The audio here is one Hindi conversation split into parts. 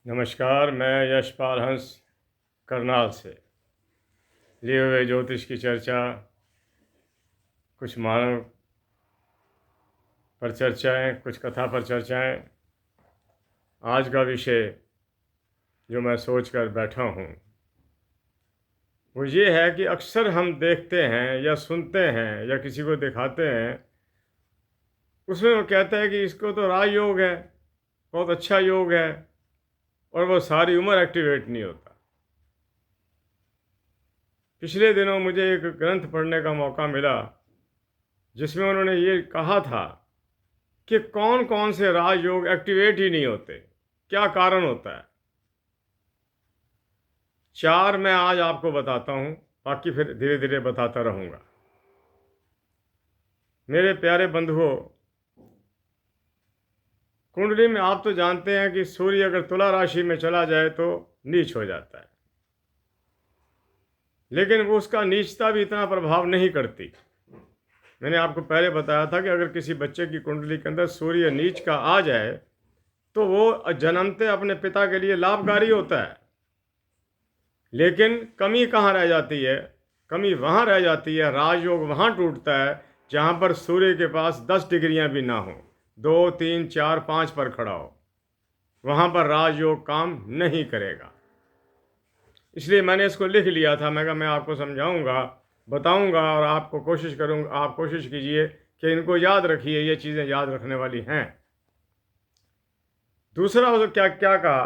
नमस्कार। मैं यशपाल हंस करनाल से लिए हुए ज्योतिष की चर्चा, कुछ मानव पर चर्चाएं, कुछ कथा पर चर्चाएं। आज का विषय जो मैं सोच कर बैठा हूँ वो ये है कि अक्सर हम देखते हैं या सुनते हैं या किसी को दिखाते हैं, उसमें वो कहता है कि इसको तो राजयोग है, बहुत अच्छा योग है, और वो सारी उम्र एक्टिवेट नहीं होता। पिछले दिनों मुझे एक ग्रंथ पढ़ने का मौका मिला जिसमें उन्होंने ये कहा था कि कौन कौन से राजयोग एक्टिवेट ही नहीं होते, क्या कारण होता है। 4 मैं आज आपको बताता हूँ, बाकी फिर धीरे धीरे बताता रहूँगा। मेरे प्यारे बंधुओं, कुंडली में आप तो जानते हैं कि सूर्य अगर तुला राशि में चला जाए तो नीच हो जाता है, लेकिन वो उसका नीचता भी इतना प्रभाव नहीं करती। मैंने आपको पहले बताया था कि अगर किसी बच्चे की कुंडली के अंदर सूर्य नीच का आ जाए तो वो जन्मते अपने पिता के लिए लाभकारी होता है, लेकिन कमी कहाँ रह जाती है? कमी वहाँ रह जाती है, राजयोग वहाँ टूटता है जहाँ पर सूर्य के पास 10 डिग्रियाँ भी ना हो, 2, 3, 4, 5 पर खड़ा हो, वहाँ पर राजयोग काम नहीं करेगा। इसलिए मैंने इसको लिख लिया था। मैं कहा मैं आपको समझाऊंगा, बताऊंगा, और आपको कोशिश करूंगा, आप कोशिश कीजिए कि इनको याद रखिए, ये चीज़ें याद रखने वाली हैं। दूसरा तो क्या क्या कहा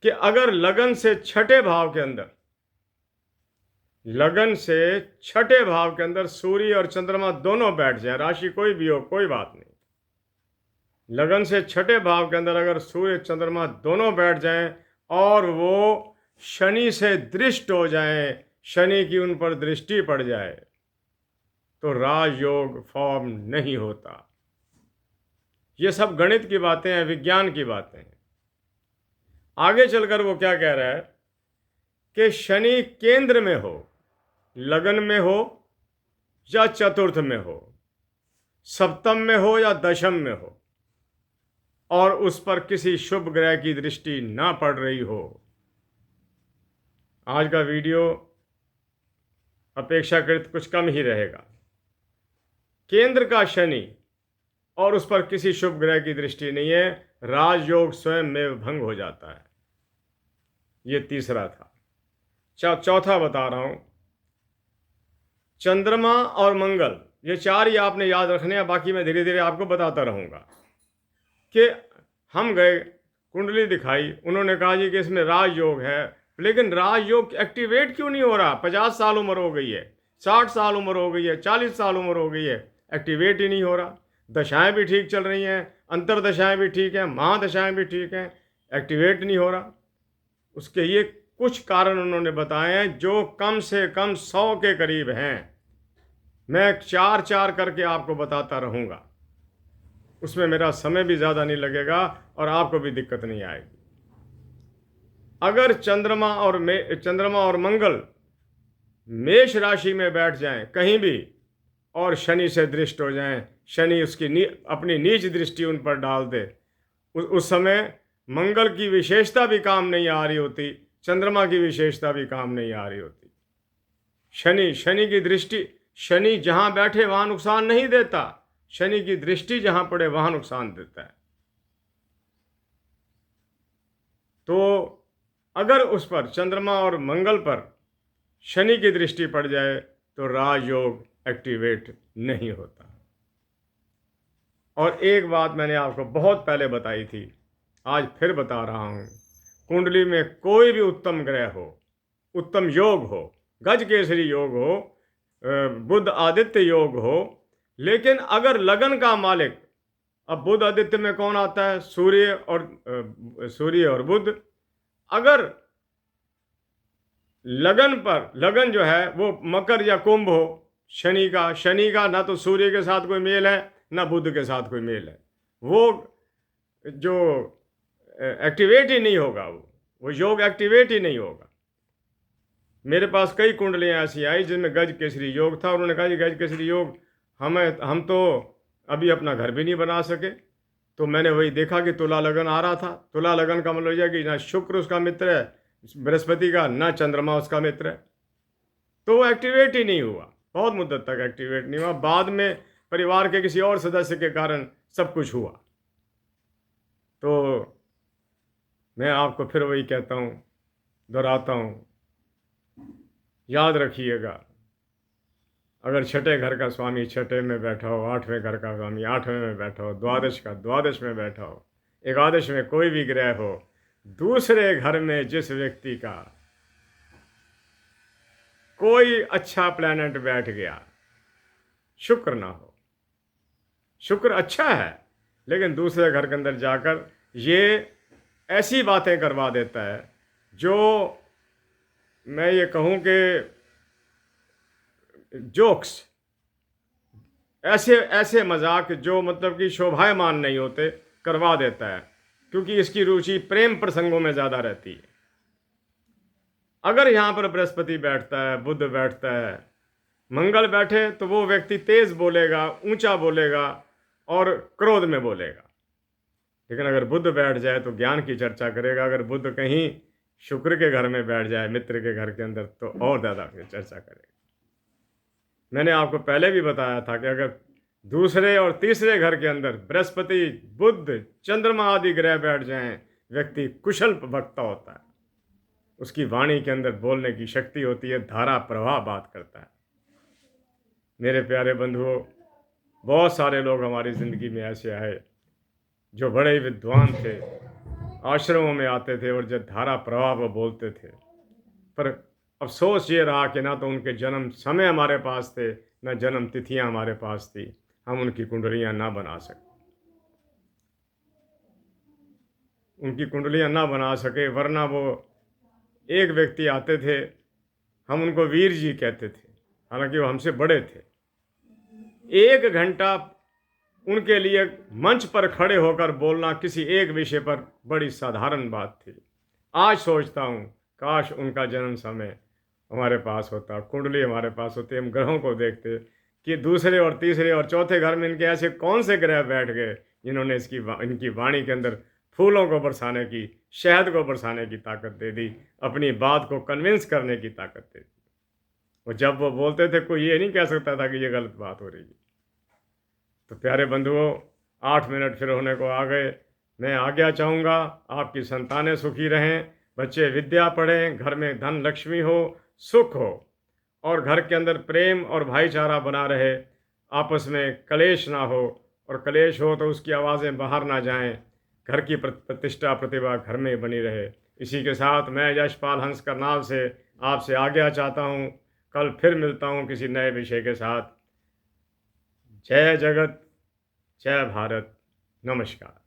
कि अगर लगन से छठे भाव के अंदर, लगन से छठे भाव के अंदर सूर्य और चंद्रमा दोनों बैठ जाए, राशि कोई भी हो कोई बात नहीं, लगन से छठे भाव के अंदर अगर सूर्य चंद्रमा दोनों बैठ जाएं और वो शनि से दृष्ट हो जाएं, शनि की उन पर दृष्टि पड़ जाए, तो राजयोग फॉर्म नहीं होता। ये सब गणित की बातें हैं, विज्ञान की बातें हैं। आगे चलकर वो क्या कह रहा है कि शनि केंद्र में हो, लगन में हो या चतुर्थ में हो, सप्तम में हो या दशम में हो, और उस पर किसी शुभ ग्रह की दृष्टि ना पड़ रही हो। आज का वीडियो अपेक्षाकृत कुछ कम ही रहेगा। केंद्र का शनि और उस पर किसी शुभ ग्रह की दृष्टि नहीं है, राजयोग स्वयं में भंग हो जाता है। ये तीसरा था। चौथा बता रहा हूं, चंद्रमा और मंगल, ये 4 ही आपने याद रखने हैं, बाकी मैं धीरे धीरे आपको बताता रहूंगा। कि हम गए, कुंडली दिखाई, उन्होंने कहा जी कि इसमें राजयोग है, लेकिन राजयोग एक्टिवेट क्यों नहीं हो रहा? 50 साल उम्र हो गई है, 60 साल उम्र हो गई है, 40 साल उम्र हो गई है, एक्टिवेट ही नहीं हो रहा। दशाएं भी ठीक चल रही हैं, अंतरदशाएं भी ठीक हैं, महादशाएं भी ठीक हैं, एक्टिवेट नहीं हो रहा। उसके ये कुछ कारण उन्होंने बताए हैं जो कम से कम 100 के करीब हैं। मैं 4 करके आपको बताता रहूँगा, उसमें मेरा समय भी ज़्यादा नहीं लगेगा और आपको भी दिक्कत नहीं आएगी। अगर चंद्रमा और मंगल मेष राशि में बैठ जाएं कहीं भी और शनि से दृष्ट हो जाएं, शनि उसकी अपनी नीच दृष्टि उन पर डाल दे, उस समय मंगल की विशेषता भी काम नहीं आ रही होती, चंद्रमा की विशेषता भी काम नहीं आ रही होती। शनि की दृष्टि, शनि जहां बैठे वहां नुकसान नहीं देता, शनि की दृष्टि जहां पड़े वहां नुकसान देता है। तो अगर उस पर, चंद्रमा और मंगल पर शनि की दृष्टि पड़ जाए तो राजयोग एक्टिवेट नहीं होता। और एक बात मैंने आपको बहुत पहले बताई थी, आज फिर बता रहा हूं, कुंडली में कोई भी उत्तम ग्रह हो, उत्तम योग हो, गज केसरी योग हो, बुध आदित्य योग हो, लेकिन अगर लगन का मालिक, अब बुध आदित्य में कौन आता है? सूर्य और बुध। अगर लगन पर, लगन जो है वो मकर या कुंभ हो, शनि का ना तो सूर्य के साथ कोई मेल है ना बुध के साथ कोई मेल है, वो जो एक्टिवेट ही नहीं होगा, वो योग एक्टिवेट ही नहीं होगा। मेरे पास कई कुंडलियाँ ऐसी आई जिनमें गज केसरी योग था, उन्होंने कहा जी गज केसरी योग, हम तो अभी अपना घर भी नहीं बना सके, तो मैंने वही देखा कि तुला लगन आ रहा था। तुला लगन का मतलब यह कि ना शुक्र उसका मित्र है बृहस्पति का, ना चंद्रमा उसका मित्र है, तो वो एक्टिवेट ही नहीं हुआ, बहुत मुद्दत तक एक्टिवेट नहीं हुआ। बाद में परिवार के किसी और सदस्य के कारण सब कुछ हुआ। तो मैं आपको फिर वही कहता हूँ, दोहराता हूँ, याद रखिएगा, अगर छठे घर का स्वामी छठे में बैठा हो, आठवें घर का स्वामी आठवें में बैठा हो, द्वादश का द्वादश में बैठा हो, एकादश में कोई भी ग्रह हो, दूसरे घर में जिस व्यक्ति का कोई अच्छा प्लैनेट बैठ गया, शुक्र ना हो, शुक्र अच्छा है लेकिन दूसरे घर के अंदर जाकर ये ऐसी बातें करवा देता है जो मैं ये कहूँ कि जोक्स, ऐसे ऐसे मजाक जो मतलब कि शोभायमान नहीं होते, करवा देता है, क्योंकि इसकी रुचि प्रेम प्रसंगों में ज़्यादा रहती है। अगर यहाँ पर बृहस्पति बैठता है, बुध बैठता है, मंगल बैठे, तो वो व्यक्ति तेज बोलेगा, ऊंचा बोलेगा और क्रोध में बोलेगा। लेकिन अगर बुध बैठ जाए तो ज्ञान की चर्चा करेगा। अगर बुध कहीं शुक्र के घर में बैठ जाए, मित्र के घर के अंदर, तो और ज़्यादा चर्चा करेगा। मैंने आपको पहले भी बताया था कि अगर दूसरे और तीसरे घर के अंदर बृहस्पति, बुध, चंद्रमा आदि ग्रह बैठ जाएं, व्यक्ति कुशल वक्ता होता है, उसकी वाणी के अंदर बोलने की शक्ति होती है, धारा प्रवाह बात करता है। मेरे प्यारे बंधुओं, बहुत सारे लोग हमारी ज़िंदगी में ऐसे आए जो बड़े विद्वान थे, आश्रमों में आते थे और जब धारा प्रवाह वो बोलते थे, पर अफसोस ये रहा कि ना तो उनके जन्म समय हमारे पास थे, ना जन्म तिथियां हमारे पास थी, हम उनकी कुंडलियां ना बना सके, वरना वो एक व्यक्ति आते थे, हम उनको वीर जी कहते थे, हालांकि वो हमसे बड़े थे। 1 घंटा उनके लिए मंच पर खड़े होकर बोलना किसी एक विषय पर बड़ी साधारण बात थी। आज सोचता हूँ काश उनका जन्म समय हमारे पास होता, कुंडली हमारे पास होती, हम ग्रहों को देखते कि दूसरे और तीसरे और चौथे घर में इनके ऐसे कौन से ग्रह बैठ गए जिन्होंने इनकी वाणी के अंदर फूलों को बरसाने की, शहद को बरसाने की ताकत दे दी, अपनी बात को कन्विंस करने की ताकत दे दी। और जब वो बोलते थे कोई ये नहीं कह सकता था कि ये गलत बात हो रही है। तो प्यारे बंधुओं, 8 मिनट फिर होने को आ गए। मैं आज्ञा चाहूँगा, आपकी संतानें सुखी रहें, बच्चे विद्या पढ़ें, घर में धन लक्ष्मी हो, सुख हो, और घर के अंदर प्रेम और भाईचारा बना रहे, आपस में कलेश ना हो, और कलेश हो तो उसकी आवाज़ें बाहर ना जाएं, घर की प्रतिष्ठा प्रतिभा घर में बनी रहे। इसी के साथ मैं यशपाल हंस करनाल से आपसे आज्ञा चाहता हूँ। कल फिर मिलता हूँ किसी नए विषय के साथ। जय जगत, जय भारत, नमस्कार।